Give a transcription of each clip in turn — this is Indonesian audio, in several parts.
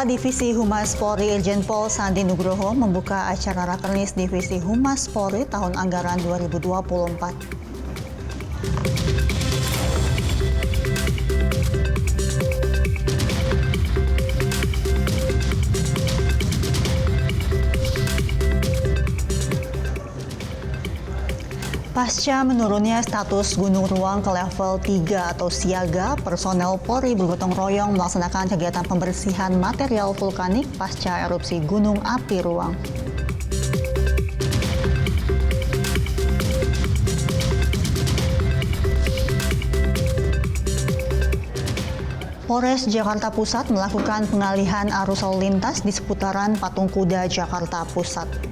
Kepala Divisi Humas Polri Irjen Pol Sandi Nugroho membuka acara Rakernis Divisi Humas Polri tahun anggaran 2024. Pasca menurunnya status Gunung Ruang ke level 3 atau siaga, personel Polri bergotong royong melaksanakan kegiatan pembersihan material vulkanik pasca erupsi Gunung Api Ruang. Polres Jakarta Pusat melakukan pengalihan arus lalu lintas di seputaran Patung Kuda Jakarta Pusat.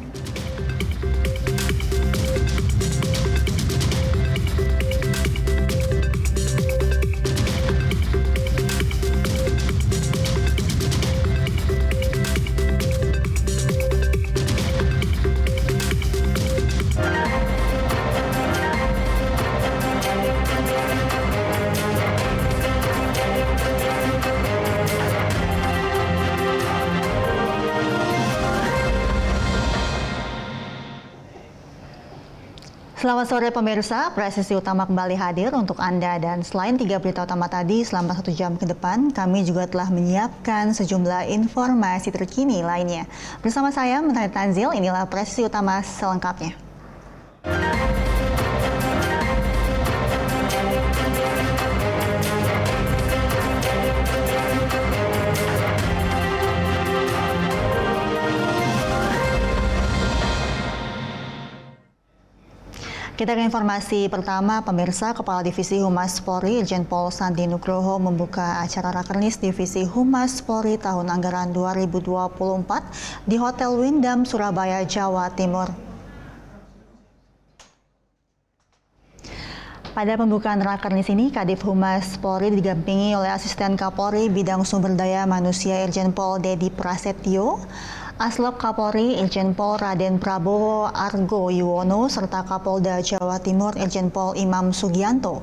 Selamat sore pemirsa, Presisi Utama kembali hadir untuk Anda dan selain 3 berita utama tadi selama 1 jam ke depan, kami juga telah menyiapkan sejumlah informasi terkini lainnya. Bersama saya, Menteri Tanzil, inilah Presisi Utama selengkapnya. Kita ke informasi pertama, pemirsa. Kepala Divisi Humas Polri Irjen Pol Sandi Nugroho membuka acara Rakernis Divisi Humas Polri tahun anggaran 2024 di Hotel Wyndham, Surabaya, Jawa Timur. Pada pembukaan Rakernis ini, Kadif Humas Polri didampingi oleh Asisten Kapolri Bidang Sumber Daya Manusia Irjen Pol Dedi Prasetyo, Aslok Kapolri Irjen Pol Raden Prabowo Argo Yuwono, serta Kapolda Jawa Timur Irjen Pol Imam Sugianto.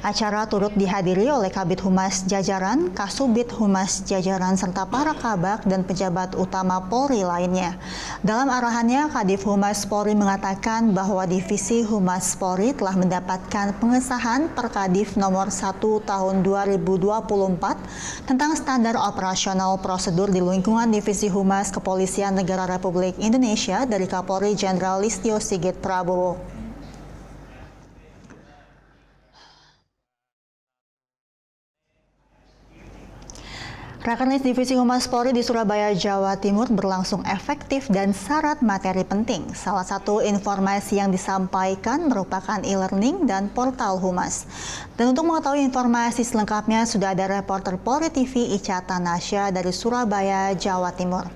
Acara turut dihadiri oleh Kabid Humas Jajaran, Kasubit Humas Jajaran, serta para kabak dan pejabat utama Polri lainnya. Dalam arahannya, Kadif Humas Polri mengatakan bahwa Divisi Humas Polri telah mendapatkan pengesahan Perkadif nomor 1 tahun 2024 tentang standar operasional prosedur di lingkungan Divisi Humas Kepolisian Negara Republik Indonesia dari Kapolri Jenderal Listio Sigit Prabowo. Rakernis Divisi Humas Polri di Surabaya, Jawa Timur berlangsung efektif dan syarat materi penting. Salah satu informasi yang disampaikan merupakan e-learning dan portal Humas. Dan untuk mengetahui informasi selengkapnya sudah ada reporter Polri TV Ica Tanasya dari Surabaya, Jawa Timur.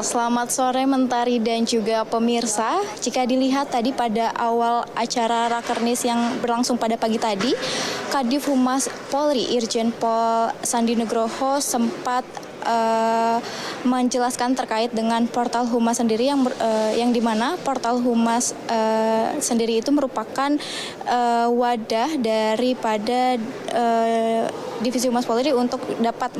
Selamat sore Mentari dan juga pemirsa. Jika dilihat tadi pada awal acara Rakernis yang berlangsung pada pagi tadi, Kadif Humas Polri Irjen Pol Sandi Nugroho sempat menjelaskan terkait dengan portal Humas sendiri yang dimana portal Humas sendiri itu merupakan wadah daripada Divisi Humas Polri untuk dapat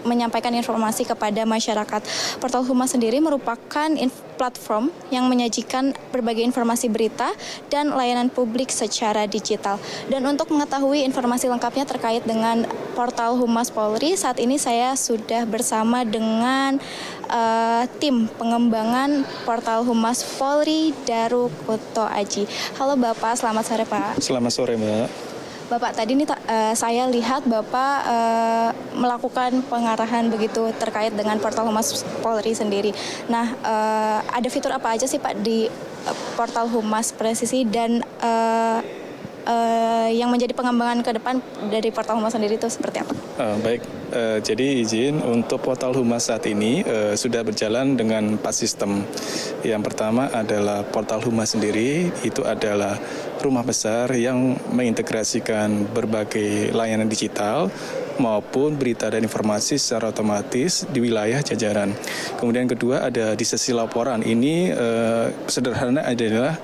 menyampaikan informasi kepada masyarakat. Portal Humas sendiri merupakan platform yang menyajikan berbagai informasi berita dan layanan publik secara digital. Dan untuk mengetahui informasi lengkapnya terkait dengan portal Humas Polri, saat ini saya sudah bersama dengan tim pengembangan portal Humas Polri Daru Kuto Aji. Halo Bapak, selamat sore Pak. Selamat sore Mbak. Bapak, tadi ini saya lihat Bapak melakukan pengarahan begitu terkait dengan portal Humas Polri sendiri. Nah, ada fitur apa aja sih Pak di portal Humas Presisi dan yang menjadi pengembangan ke depan dari portal Humas sendiri itu seperti apa? Baik, jadi izin untuk portal Humas saat ini sudah berjalan dengan 4 sistem. Yang pertama adalah portal Humas sendiri, itu adalah rumah besar yang mengintegrasikan berbagai layanan digital maupun berita dan informasi secara otomatis di wilayah jajaran. Kemudian kedua ada di sesi laporan, ini sederhana adalah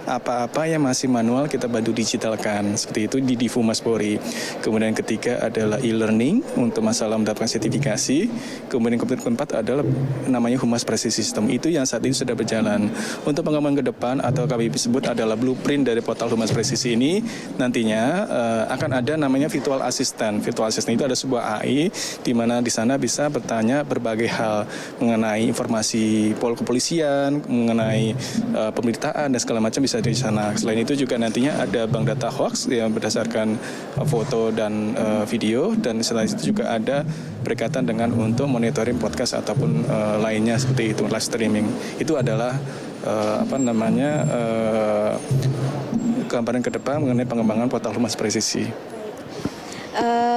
apa-apa yang masih manual kita bantu digitalkan, seperti itu di Divhumas Polri. Kemudian ketiga adalah e-learning untuk masalah mendapatkan sertifikasi. Kemudian keempat adalah namanya Humas Presisi System, itu yang saat ini sudah berjalan. Untuk pengembangan ke depan atau kami sebut adalah blueprint dari portal Humas Presisi ini, nantinya akan ada namanya virtual assistant. Virtual assistant itu ada sebuah AI di mana di sana bisa bertanya berbagai hal mengenai informasi kepolisian, mengenai pemberitaan dan segala macam bisa di sana. Selain itu juga nantinya ada bank data hoax yang berdasarkan foto dan video, dan selain itu juga ada berkaitan dengan untuk monitoring podcast ataupun lainnya seperti itu, live streaming. Itu adalah gambaran ke depan mengenai pengembangan portal Humas Presisi.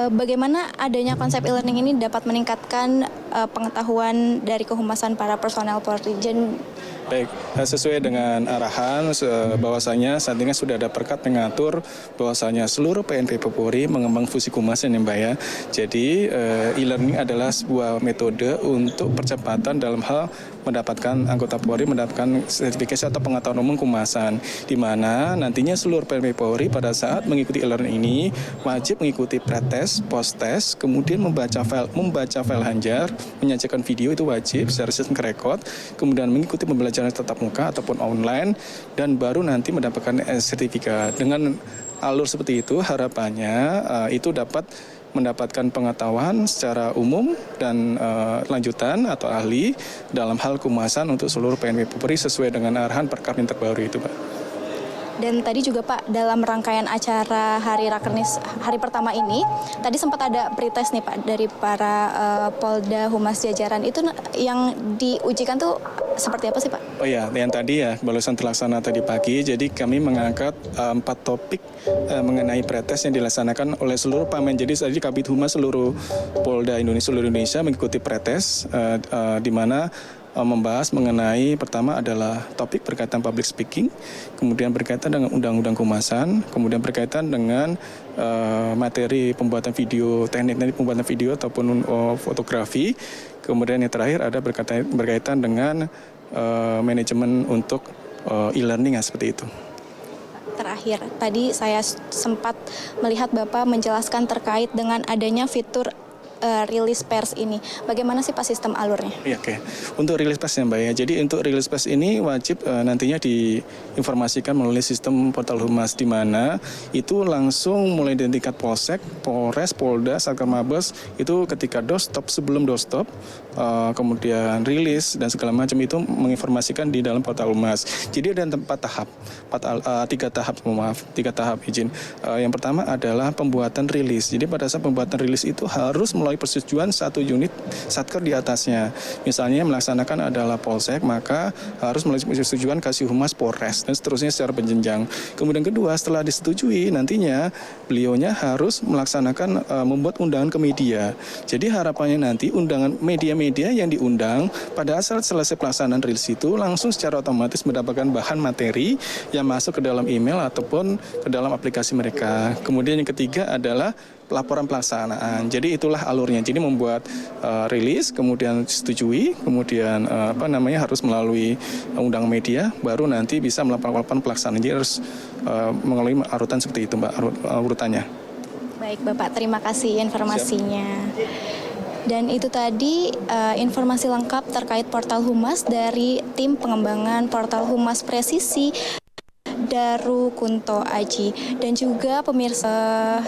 Bagaimana adanya konsep e-learning ini dapat meningkatkan pengetahuan dari kehumasan para personel Polri? Baik, sesuai dengan arahan bahwasanya saat ini sudah ada perkap mengatur bahwasanya seluruh PNP Polri mengembang fungsi kehumasan ya Mbak ya. Jadi e-learning adalah sebuah metode untuk percepatan dalam hal mendapatkan anggota Polri mendapatkan sertifikasi atau pengetahuan umum kehumasan, di mana nantinya seluruh PNP Polri pada saat mengikuti e-learning ini wajib mengikuti pretest, post-test, kemudian membaca file Hanjar, menyajikan video itu wajib secara sistem kerekod, kemudian mengikuti pembelajaran tatap muka ataupun online, dan baru nanti mendapatkan sertifikat. Dengan alur seperti itu harapannya itu dapat mendapatkan pengetahuan secara umum dan lanjutan atau ahli dalam hal kehumasan untuk seluruh PNP Polri sesuai dengan arahan Perkap yang terbaru itu, Pak. Dan tadi juga Pak, dalam rangkaian acara Hari Rakernis hari pertama ini, tadi sempat ada pretest nih Pak dari para Polda Humas jajaran. Itu yang diujikan tuh seperti apa sih Pak? Oh ya, yang tadi ya, barusan terlaksana tadi pagi. Jadi kami mengangkat 4 topik mengenai pretest yang dilaksanakan oleh seluruh Pamen. Jadi tadi Kabid Humas seluruh Polda seluruh Indonesia mengikuti pretest di mana membahas mengenai pertama adalah topik berkaitan public speaking, kemudian berkaitan dengan undang-undang kehumasan, kemudian berkaitan dengan materi pembuatan video, teknik pembuatan video ataupun fotografi, kemudian yang terakhir ada berkaitan dengan manajemen untuk e-learning seperti itu. Terakhir, tadi saya sempat melihat Bapak menjelaskan terkait dengan adanya fitur rilis pers ini. Bagaimana sih Pak sistem alurnya? Iya, oke. Untuk rilis pers ya Mbak ya. Jadi untuk rilis pers ini wajib nantinya diinformasikan melalui sistem portal Humas, di mana itu langsung mulai dari tingkat Polsek, Polres, Polda, Satker Mabes, itu ketika doorstop, sebelum doorstop, kemudian rilis dan segala macam itu menginformasikan di dalam portal Humas. Jadi ada 3 tahap izin. Yang pertama adalah pembuatan rilis. Jadi pada saat pembuatan rilis itu harus melalui persetujuan 1 unit satker di atasnya. Misalnya melaksanakan adalah Polsek, maka harus melalui persetujuan Kasih Humas Polres dan seterusnya secara berjenjang. Kemudian kedua, setelah disetujui nantinya beliaunya harus melaksanakan membuat undangan ke media. Jadi harapannya nanti undangan media-media yang diundang pada saat selesai pelaksanaan rilis itu langsung secara otomatis mendapatkan bahan materi yang masuk ke dalam email ataupun ke dalam aplikasi mereka. Kemudian yang ketiga adalah laporan pelaksanaan. Jadi itulah alurnya. Jadi membuat rilis, kemudian disetujui, kemudian harus melalui undang media, baru nanti bisa melakukan pelaksanaan. Jadi harus melalui urutan seperti itu, Mbak, urutannya. Baik Bapak, terima kasih informasinya. Dan itu tadi informasi lengkap terkait portal Humas dari tim pengembangan portal Humas Presisi Daru Kunto Aji. Dan juga pemirsa,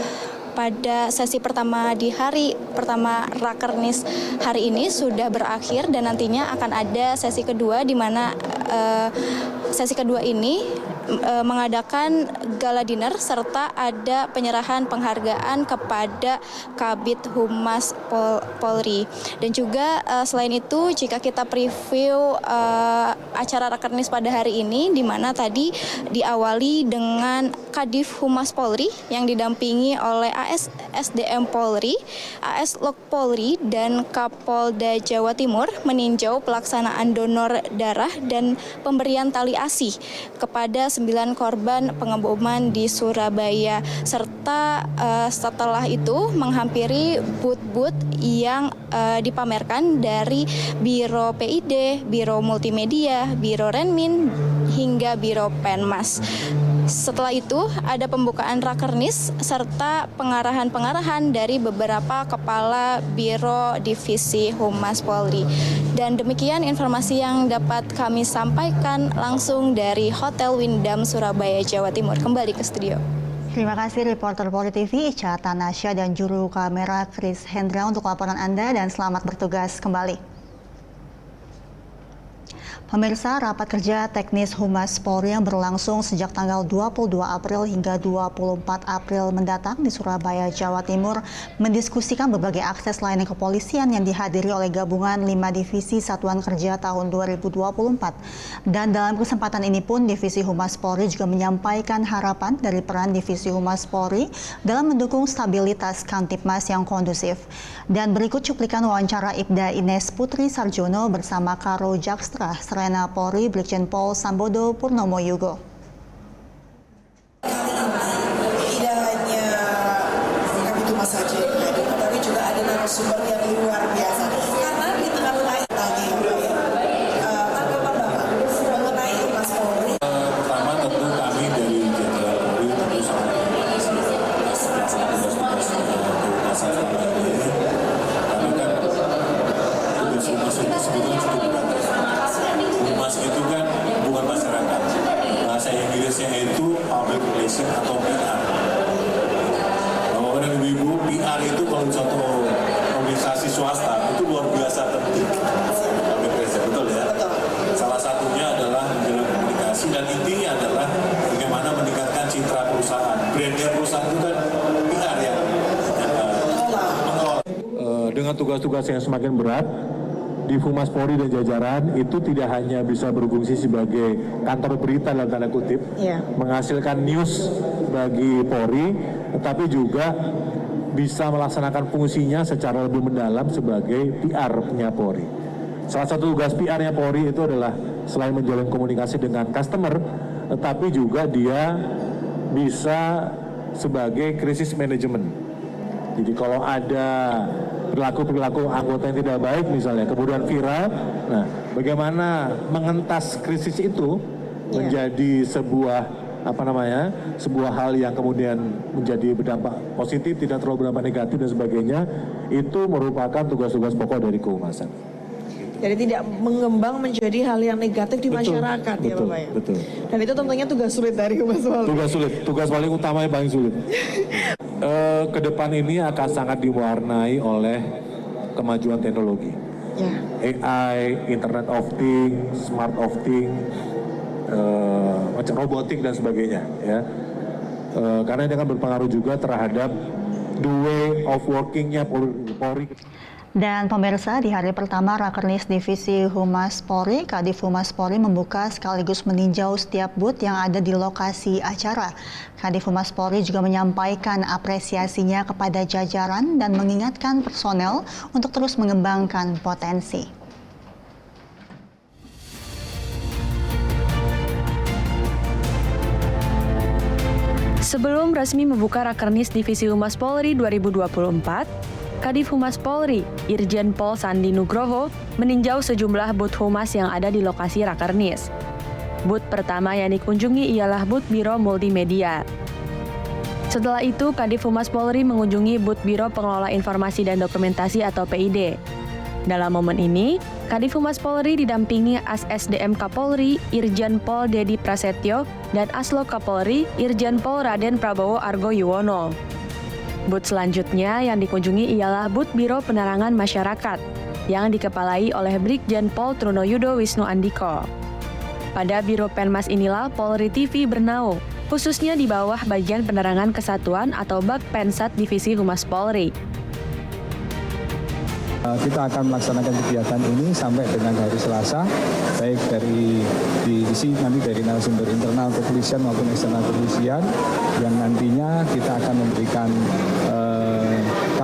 pada sesi pertama di hari pertama Rakernis hari ini sudah berakhir, dan nantinya akan ada sesi kedua, di mana sesi kedua ini mengadakan gala dinner serta ada penyerahan penghargaan kepada Kabid Humas Polri. Dan juga selain itu, jika kita preview acara Rakernis pada hari ini, di mana tadi diawali dengan Kadif Humas Polri yang didampingi oleh AS SDM Polri, AS Lok Polri, dan Kapolda Jawa Timur meninjau pelaksanaan donor darah dan pemberian tali ASI kepada 9 korban pengeboman di Surabaya, serta setelah itu menghampiri booth-booth yang dipamerkan dari Biro PID, Biro Multimedia, Biro Renmin, hingga Biro Penmas. Setelah itu ada pembukaan rakernis serta pengarahan-pengarahan dari beberapa kepala Biro Divisi Humas Polri. Dan demikian informasi yang dapat kami sampaikan langsung dari Hotel Windam Surabaya, Jawa Timur. Kembali ke studio. Terima kasih reporter Polri TV Ica Tanasya dan juru kamera Chris Hendra untuk laporan Anda dan selamat bertugas kembali. Pemirsa, rapat kerja teknis Humas Polri yang berlangsung sejak tanggal 22 April hingga 24 April mendatang di Surabaya, Jawa Timur mendiskusikan berbagai akses layanan kepolisian yang dihadiri oleh gabungan 5 divisi Satuan Kerja tahun 2024. Dan dalam kesempatan ini pun Divisi Humas Polri juga menyampaikan harapan dari peran Divisi Humas Polri dalam mendukung stabilitas Kamtibmas yang kondusif. Dan berikut cuplikan wawancara Ibda Ines Putri Sarjono bersama Karo Jakstra Serena Polri Brigjen Pol Sambodo Purnomo Yugo. Kali ini tidak hanya Kamtibmas saja yang hadir, tetapi juga ada narasumber yang luar biasa. Karena di tengah-tengah tadi tanggapan Bapak mengenai Humas Polri. Pertama tentu kami dari Jenderal Polri tentu sangat terima kasih atas tugas-tugas kehumasan selama ini. Kami kan tugas humas itu sebetulnya cukup berat. Humas itu kan bukan masyarakat. Bahasa Inggrisnya itu public relation atau PR. Bapak dan Ibu, PR itu kalau satu organisasi swasta itu luar biasa penting. Public relation, betul ya? Salah satunya adalah menjalin komunikasi dan intinya adalah bagaimana meningkatkan citra perusahaan. Brandnya perusahaan itu kan PR ya. Dengan tugas-tugas yang semakin berat, di Humas Polri dan jajaran itu tidak hanya bisa berfungsi sebagai kantor berita dalam tanda kutip, menghasilkan news bagi Polri, tetapi juga bisa melaksanakan fungsinya secara lebih mendalam sebagai PR-nya Polri. Salah satu tugas PR-nya Polri itu adalah selain menjalin komunikasi dengan customer, tetapi juga dia bisa sebagai krisis manajemen. Jadi kalau ada perilaku anggota yang tidak baik misalnya, kemudian viral, nah bagaimana mengentas krisis itu menjadi sebuah sebuah hal yang kemudian menjadi berdampak positif, tidak terlalu berdampak negatif dan sebagainya, itu merupakan tugas-tugas pokok dari kehumasan. Jadi tidak mengembang menjadi hal yang negatif di masyarakat, ya Bapak ya? Betul. Dan itu tentunya tugas sulit dari Humas Polri. Tugas sulit, tugas paling utama yang paling sulit. Ke depan ini akan sangat diwarnai oleh kemajuan teknologi. AI, Internet of Things, Smart of Things, macam robotik dan sebagainya. Ya. Karena ini akan berpengaruh juga terhadap the way of working-nya Polri. Dan pemirsa, di hari pertama Rakernis Divisi Humas Polri, Kadif Humas Polri membuka sekaligus meninjau setiap booth yang ada di lokasi acara. Kadif Humas Polri juga menyampaikan apresiasinya kepada jajaran dan mengingatkan personel untuk terus mengembangkan potensi. Sebelum resmi membuka Rakernis Divisi Humas Polri 2024, Kadif Humas Polri, Irjen Pol Sandi Nugroho, meninjau sejumlah booth humas yang ada di lokasi Rakernis. Booth pertama yang dikunjungi ialah booth Biro Multimedia. Setelah itu, Kadif Humas Polri mengunjungi booth Biro Pengelola Informasi dan Dokumentasi atau PID. Dalam momen ini, Kadif Humas Polri didampingi ASSDM Kapolri, Irjen Pol Dedi Prasetyo, dan Aslok Kapolri, Irjen Pol Raden Prabowo Argo Yuwono. Booth selanjutnya yang dikunjungi ialah booth Biro Penerangan Masyarakat yang dikepalai oleh Brigjen Pol Trunoyudo Wisnu Andiko. Pada Biro Penmas inilah Polri TV bernaung, khususnya di bawah bagian penerangan kesatuan atau Bakpensat Divisi Humas Polri. Kita akan melaksanakan kegiatan ini sampai dengan hari Selasa, baik dari divisi nanti dari narasumber internal kepolisian maupun eksternal kepolisian, yang nantinya kita akan memberikan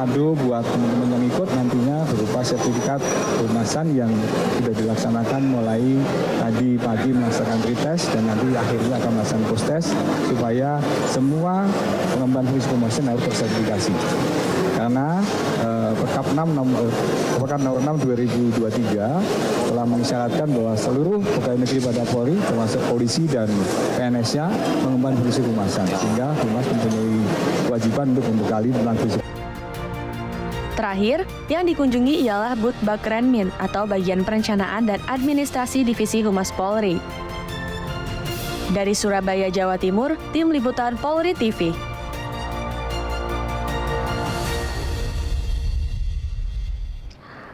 kado buat teman-teman yang ikut nantinya berupa sertifikat pelunasan yang sudah dilaksanakan mulai tadi pagi melaksanakan pretest dan nanti akhirnya akan melaksanakan post-test supaya semua pengemban fungsi pemosen harus tersertifikasi. Karena Perkap 6 2023 telah mengisyaratkan bahwa seluruh pegawai negeri pada Polri termasuk polisi dan PNS-nya mengemban fungsi pemosen sehingga Humas mempunyai kewajiban untuk membekali tentang fungsi. Terakhir, yang dikunjungi ialah Booth Bakrenmin atau bagian perencanaan dan administrasi Divisi Humas Polri. Dari Surabaya, Jawa Timur, Tim Liputan Polri TV.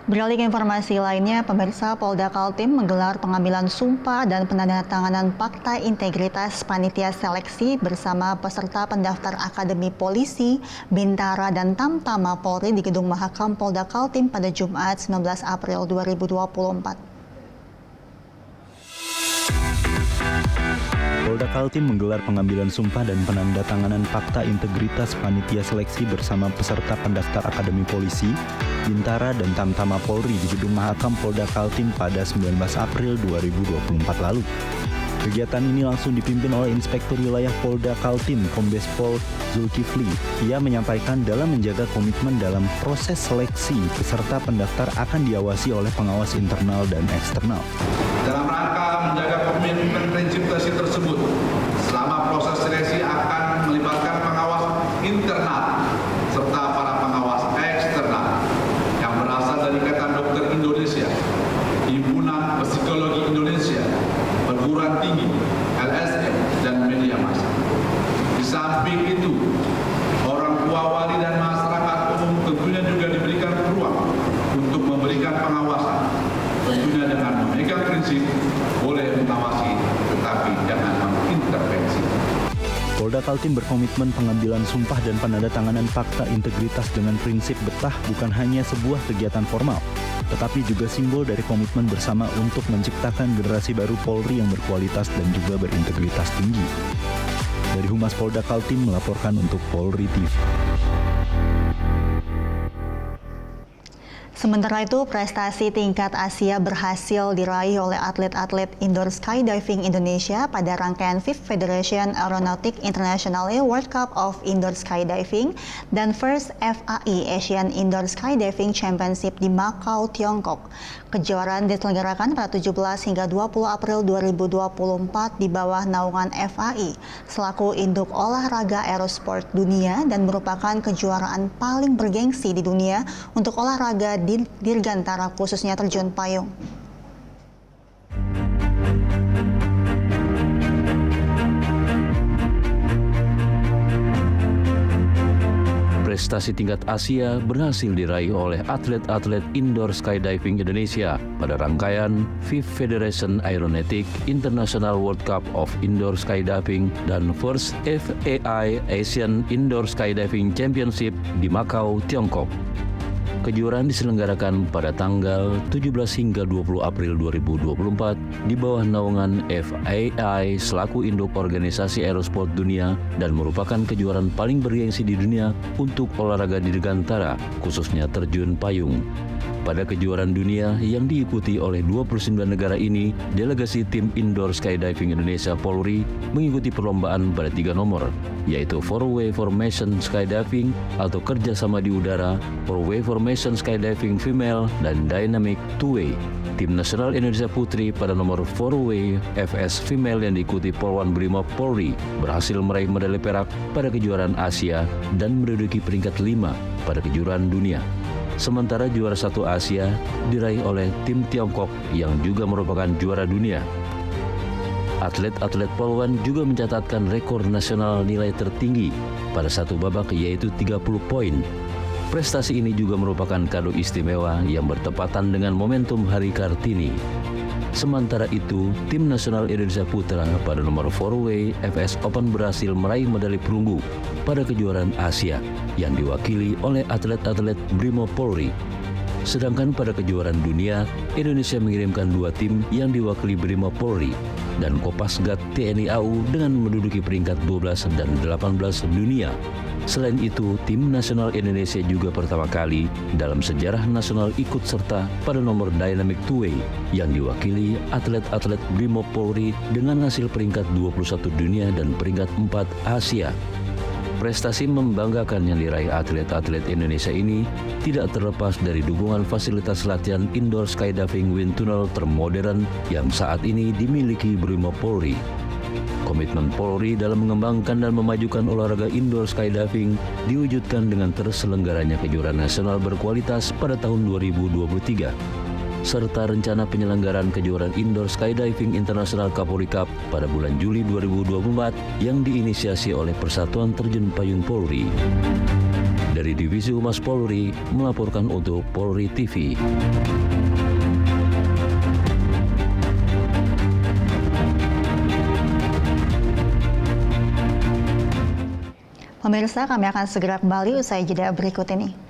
Beralih ke informasi lainnya, pemirsa, Polda Kaltim menggelar pengambilan sumpah dan penandatanganan Fakta Integritas Panitia Seleksi bersama peserta pendaftar Akademi Polisi, Bintara, dan Tamtama Polri di Gedung Mahakam Polda Kaltim pada Jumat 19 April 2024. Polda Kaltim menggelar pengambilan sumpah dan penandatanganan Fakta Integritas Panitia Seleksi bersama peserta pendaftar Akademi Polisi, Bintara, dan Tamtama Polri di Gedung Mahakam Polda Kaltim pada 19 April 2024 lalu. Kegiatan ini langsung dipimpin oleh Inspektur Wilayah Polda Kaltim, Kombes Pol Zulkifli. Ia menyampaikan dalam menjaga komitmen dalam proses seleksi, peserta pendaftar akan diawasi oleh pengawas internal dan eksternal. Dalam rangka menjaga komitmen prinsip seleksi tersebut, selama proses seleksi akan melibatkan pengawas internal serta para pengawas eksternal yang berasal dari Ikatan Dokter Indonesia, Himpunan Psikologi Indonesia, perguruan tinggi, LSM, dan media massa. Di samping itu, orang tua, wali, dan masyarakat umum tentunya juga diberikan ruang untuk memberikan pengawasan, tentunya dengan memegang prinsip boleh mengawasi tetapi jangan mengintervensi. Polda Kaltim berkomitmen pengambilan sumpah dan penandatanganan fakta integritas dengan prinsip betah bukan hanya sebuah kegiatan formal, tetapi juga simbol dari komitmen bersama untuk menciptakan generasi baru Polri yang berkualitas dan juga berintegritas tinggi. Dari Humas Polda Kaltim melaporkan untuk Polri TV. Sementara itu, prestasi tingkat Asia berhasil diraih oleh atlet-atlet indoor skydiving Indonesia pada rangkaian Fifth Federation Aeronautic International World Cup of Indoor Skydiving dan First FAI Asian Indoor Skydiving Championship di Macau, Tiongkok. Kejuaraan diselenggarakan pada 17 hingga 20 April 2024 di bawah naungan FAI selaku induk olahraga aerosport dunia dan merupakan kejuaraan paling bergengsi di dunia untuk olahraga dirgantara khususnya terjun payung. Prestasi tingkat Asia berhasil diraih oleh atlet-atlet indoor skydiving Indonesia pada rangkaian Fifth Federation Aeronautic International World Cup of Indoor Skydiving dan First FAI Asian Indoor Skydiving Championship di Macau, Tiongkok. Kejuaraan diselenggarakan pada tanggal 17 hingga 20 April 2024 di bawah naungan FAI selaku induk organisasi aerosport dunia dan merupakan kejuaraan paling bergengsi di dunia untuk olahraga dirgantara, khususnya terjun payung. Pada kejuaraan dunia yang diikuti oleh 29 negara ini, delegasi tim indoor skydiving Indonesia Polri mengikuti perlombaan pada 3 nomor, yaitu four-way formation skydiving atau kerjasama di udara, four-way formation skydiving female, dan dynamic two-way. Tim nasional Indonesia Putri pada nomor four-way FS female yang diikuti Polwan Brimob Polri berhasil meraih medali perak pada kejuaraan Asia dan menduduki peringkat 5 pada kejuaraan dunia. Sementara juara 1 Asia diraih oleh tim Tiongkok yang juga merupakan juara dunia. Atlet-atlet Polwan juga mencatatkan rekor nasional nilai tertinggi pada satu babak yaitu 30 poin. Prestasi ini juga merupakan kado istimewa yang bertepatan dengan momentum Hari Kartini. Sementara itu, tim nasional Indonesia Putra pada nomor four-way FS Open berhasil meraih medali perunggu pada kejuaraan Asia yang diwakili oleh atlet-atlet Brimob Polri. Sedangkan pada kejuaraan dunia, Indonesia mengirimkan 2 tim yang diwakili Brimob Polri. dan Kopasgat TNI AU dengan menduduki peringkat 12 dan 18 dunia. Selain itu, tim nasional Indonesia juga pertama kali dalam sejarah nasional ikut serta pada nomor dynamic two-way yang diwakili atlet-atlet Brimob Polri dengan hasil peringkat 21 dunia dan peringkat 4 Asia. Prestasi membanggakan yang diraih atlet-atlet Indonesia ini tidak terlepas dari dukungan fasilitas latihan indoor skydiving wind tunnel termodern yang saat ini dimiliki Brimob Polri. Komitmen Polri dalam mengembangkan dan memajukan olahraga indoor skydiving diwujudkan dengan terselenggaranya kejuaraan nasional berkualitas pada tahun 2023. Serta rencana penyelenggaraan kejuaraan indoor skydiving internasional Kapolri Cup pada bulan Juli 2024 yang diinisiasi oleh Persatuan Terjun Payung Polri. Dari Divisi Humas Polri, melaporkan untuk Polri TV. Pemirsa, kami akan segera kembali usai jeda berikut ini.